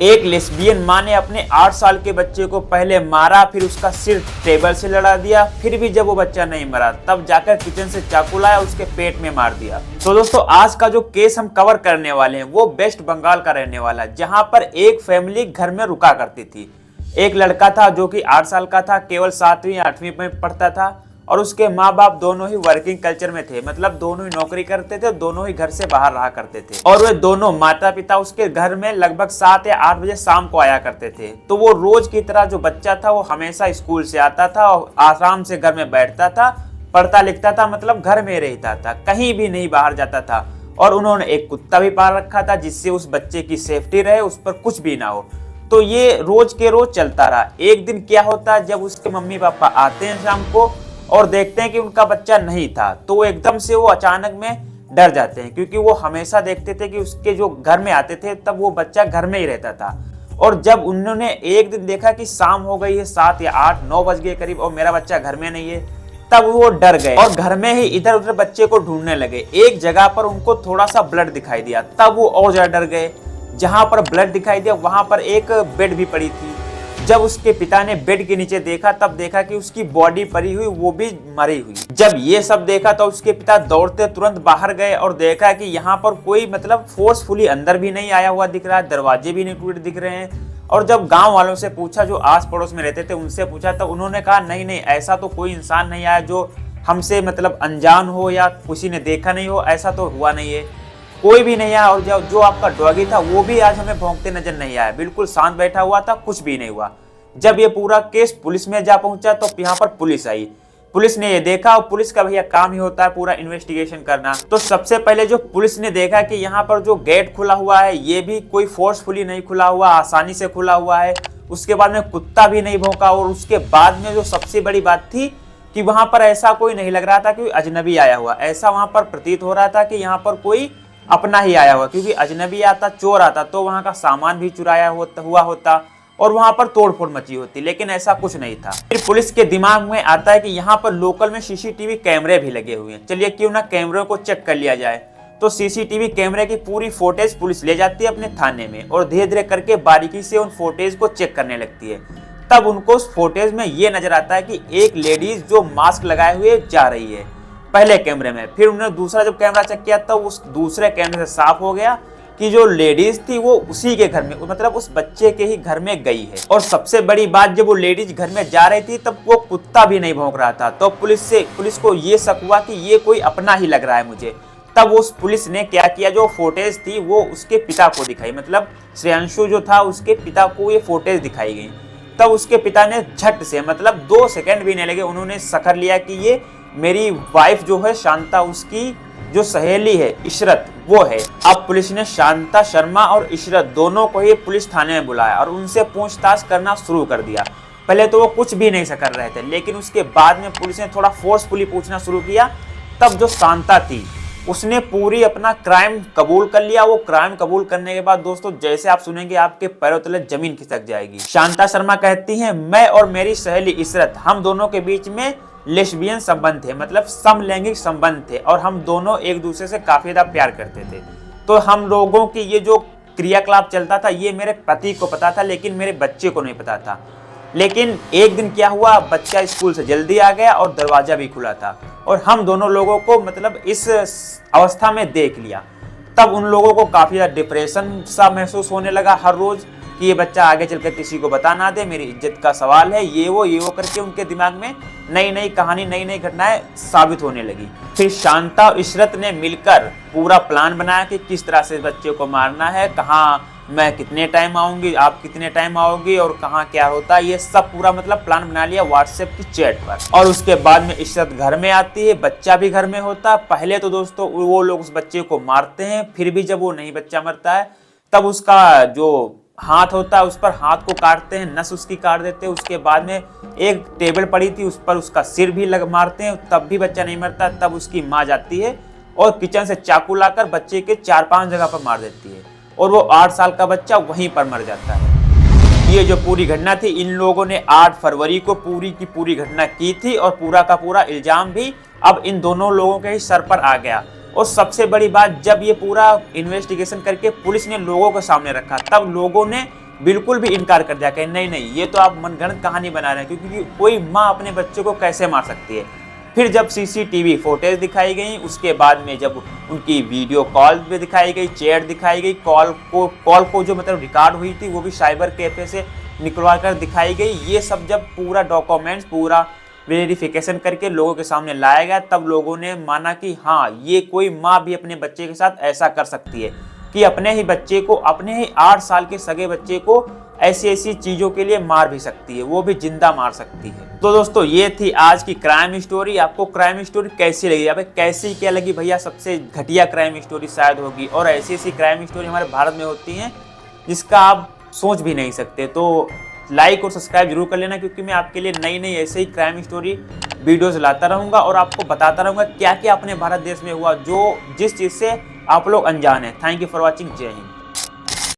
एक लेस्बियन माँ ने अपने 8 साल के बच्चे को पहले मारा, फिर उसका सिर टेबल से लड़ा दिया, फिर भी जब वो बच्चा नहीं मरा तब जाकर किचन से चाकू लाया, उसके पेट में मार दिया। तो दोस्तों आज का जो केस हम कवर करने वाले हैं वो वेस्ट बंगाल का रहने वाला है, जहां पर एक फैमिली घर में रुका करती थी। एक लड़का था जो कि 8 साल का था, केवल 7वीं 8वीं में पढ़ता था और उसके माँ बाप दोनों ही वर्किंग कल्चर में थे, मतलब दोनों ही नौकरी करते थे, दोनों ही घर से बाहर रहा करते थे और वे दोनों माता पिता उसके घर में लगभग 7 या 8 बजे शाम को आया करते थे। तो वो रोज की तरह जो बच्चा था वो हमेशा स्कूल से आता था और आराम से घर में बैठता था, पढ़ता लिखता था, मतलब घर में रहता था, कहीं भी नहीं बाहर जाता था। और उन्होंने एक कुत्ता भी पाल रखा था जिससे उस बच्चे की सेफ्टी रहे, उस पर कुछ भी ना हो। तो ये रोज के रोज चलता रहा। एक दिन क्या होता है, जब उसके मम्मी पापा आते हैं शाम को और देखते हैं कि उनका बच्चा नहीं था, तो वो एकदम से वो अचानक में डर जाते हैं, क्योंकि वो हमेशा देखते थे कि उसके जो घर में आते थे तब वो बच्चा घर में ही रहता था। और जब उन्होंने एक दिन देखा कि शाम हो गई है, 7 या 8 9 बज गए करीब और मेरा बच्चा घर में नहीं है, तब वो डर गए और घर में ही इधर उधर बच्चे को ढूंढने लगे। एक जगह पर उनको थोड़ा सा ब्लड दिखाई दिया, तब वो और ज्यादा डर गए। जहां पर ब्लड दिखाई दिया वहां पर एक बेड भी पड़ी थी। जब उसके पिता ने बेड के नीचे देखा तब देखा कि उसकी बॉडी पड़ी हुई, वो भी मरी हुई। जब ये सब देखा तो उसके पिता दौड़ते तुरंत बाहर गए और देखा कि यहाँ पर कोई मतलब फोर्सफुली अंदर भी नहीं आया हुआ दिख रहा है, दरवाजे भी नहीं टूटे दिख रहे हैं। और जब गांव वालों से पूछा, जो आस पड़ोस में रहते थे उनसे पूछा, तब उन्होंने कहा नहीं नहीं, ऐसा तो कोई इंसान नहीं आया जो हमसे मतलब अनजान हो या किसी ने देखा नहीं हो, ऐसा तो हुआ नहीं है, कोई भी नहीं आया। और जो आपका डॉगी था वो भी आज हमें भौंकते नजर नहीं आया, बिल्कुल शांत बैठा हुआ था, कुछ भी नहीं हुआ। जब ये पूरा केस पुलिस में जा पहुंचा तो यहाँ पर पुलिस आई, पुलिस ने ये देखा और पुलिस का भैया काम ही होता है पूरा इन्वेस्टिगेशन करना। तो सबसे पहले जो पुलिस ने देखा कि यहाँ पर जो गेट खुला हुआ है ये भी कोई फोर्सफुली नहीं खुला हुआ, आसानी से खुला हुआ है। उसके बाद में कुत्ता भी नहीं भौंका और उसके बाद में जो सबसे बड़ी बात थी कि वहां पर ऐसा कोई नहीं लग रहा था कि अजनबी आया हुआ, ऐसा वहां पर प्रतीत हो रहा था कि यहाँ पर कोई अपना ही आया हुआ, क्योंकि अजनबी आता, चोर आता तो वहां का सामान भी चुराया हुआ होता और वहां पर तोड़फोड़ मची होती, लेकिन ऐसा कुछ नहीं था। फिर पुलिस के दिमाग में आता है कि यहाँ पर लोकल में सीसीटीवी कैमरे भी लगे हुए हैं, चलिए क्यों ना कैमरे को चेक कर लिया जाए। तो सीसीटीवी कैमरे की पूरी फुटेज पुलिस ले जाती है अपने थाने में और धीरे धीरे करके बारीकी से उन फुटेज को चेक करने लगती है। तब उनको उस फुटेज में ये नजर आता है कि एक लेडीज जो मास्क लगाए हुए जा रही है पहले कैमरे में। फिर उन्होंने दूसरा जब कैमरा चेक किया तो उस दूसरे कैमरे से साफ हो गया कि जो लेडीज थी वो उसी के घर में, मतलब उस बच्चे के ही घर में गई है। और सबसे बड़ी बात, जब वो लेडीज घर में जा रही थी तब वो कुत्ता भी नहीं भौंक रहा था। तो पुलिस को ये शक हुआ कि ये कोई अपना ही लग रहा है मुझे। तब उस पुलिस ने क्या किया, जो फोटेज थी वो उसके पिता को दिखाई, मतलब श्रेयांशु जो था उसके पिता को ये फोटेज दिखाई गई। तब उसके पिता ने झट से, मतलब 2 सेकंड भी नहीं लगे, उन्होंने सकर लिया कि ये मेरी वाइफ जो है शांता, उसकी जो सहेली है इशरत वो है। अब पुलिस ने शांता शर्मा और इशरत दोनों को ही पुलिस थाने में बुलाया और उनसे पूछताछ करना शुरू कर दिया। पहले तो वो कुछ भी नहीं कर रहे थे, लेकिन उसके बाद में पुलिस ने थोड़ा फोर्सफुली पूछना शुरू किया। तब जो शांता थी उसने पूरी अपना क्राइम कबूल कर लिया। वो क्राइम कबूल करने के बाद दोस्तों जैसे आप सुनेंगे आपके पैरों तले जमीन खिसक जाएगी। शांता शर्मा कहती हैं, मैं और मेरी सहेली इशरत, हम दोनों के बीच में लेस्बियन संबंध थे, मतलब समलैंगिक संबंध थे और हम दोनों एक दूसरे से काफी ज्यादा प्यार करते थे। तो हम लोगों की ये जो क्रियाकलाप चलता था ये मेरे पति को पता था, लेकिन मेरे बच्चे को नहीं पता था। लेकिन एक दिन क्या हुआ, बच्चा स्कूल से जल्दी आ गया और दरवाजा भी खुला था और हम दोनों लोगों को मतलब इस अवस्था में देख लिया। तब उन लोगों को काफी ज्यादा डिप्रेशन सा महसूस होने लगा हर रोज कि ये बच्चा आगे चलकर किसी को बता ना दे, मेरी इज्जत का सवाल है, ये वो करके उनके दिमाग में नई नई कहानी, नई नई घटनाएं साबित होने लगी। फिर शांता और इशरत ने मिलकर पूरा प्लान बनाया कि किस तरह से बच्चे को मारना है, कहाँ मैं कितने टाइम आऊंगी, आप कितने टाइम आओगी और कहाँ क्या होता है, ये सब पूरा मतलब प्लान बना लिया व्हाट्सएप की चैट पर। और उसके बाद में इशरत घर में आती है, बच्चा भी घर में होता। पहले तो दोस्तों वो लोग उस बच्चे को मारते हैं, फिर भी जब वो नहीं बच्चा मरता है तब उसका जो हाथ होता है उस पर हाथ को काटते हैं, नस उसकी काट देते हैं। उसके बाद में एक टेबल पड़ी थी उस पर उसका सिर भी मारते हैं, तब भी बच्चा नहीं मरता। तब उसकी माँ जाती है और किचन से चाकू लाकर बच्चे के 4-5 जगह पर मार देती है और वो 8 साल का बच्चा वहीं पर मर जाता है। ये जो पूरी घटना थी, इन लोगों ने 8 फरवरी को पूरी की पूरी घटना की थी और पूरा का पूरा इल्जाम भी अब इन दोनों लोगों के ही सर पर आ गया। और सबसे बड़ी बात, जब ये पूरा इन्वेस्टिगेशन करके पुलिस ने लोगों के सामने रखा तब लोगों ने बिल्कुल भी इनकार कर दिया कि नहीं नहीं, ये तो आप मनगढ़ंत कहानी बना रहे हैं, क्योंकि कोई माँ अपने बच्चे को कैसे मार सकती है। फिर जब सीसीटीवी फुटेज दिखाई गई, उसके बाद में जब उनकी वीडियो कॉल भी दिखाई गई, चैट दिखाई गई, कॉल को जो मतलब रिकॉर्ड हुई थी वो भी साइबर कैफे से निकलवा कर दिखाई गई, ये सब जब पूरा डॉक्यूमेंट्स पूरा वेरिफिकेशन करके लोगों के सामने लाया गया, तब लोगों ने माना कि हाँ, ये कोई माँ भी अपने बच्चे के साथ ऐसा कर सकती है कि अपने ही बच्चे को, अपने ही 8 साल के सगे बच्चे को ऐसी चीजों के लिए मार भी सकती है, वो भी जिंदा मार सकती है। तो दोस्तों ये थी आज की क्राइम स्टोरी। आपको क्राइम स्टोरी कैसी लगी, या कैसी क्या लगी भैया? सबसे घटिया क्राइम स्टोरी शायद होगी, और ऐसी क्राइम स्टोरी हमारे भारत में होती हैं जिसका आप सोच भी नहीं सकते। तो लाइक और सब्सक्राइब जरूर कर लेना, क्योंकि मैं आपके लिए नई नई ऐसे ही क्राइम स्टोरी वीडियोस लाता रहूँगा और आपको बताता रहूँगा क्या क्या अपने भारत देश में हुआ, जो जिस चीज़ से आप लोग अनजान हैं। Thank you for watching. जय हिंद।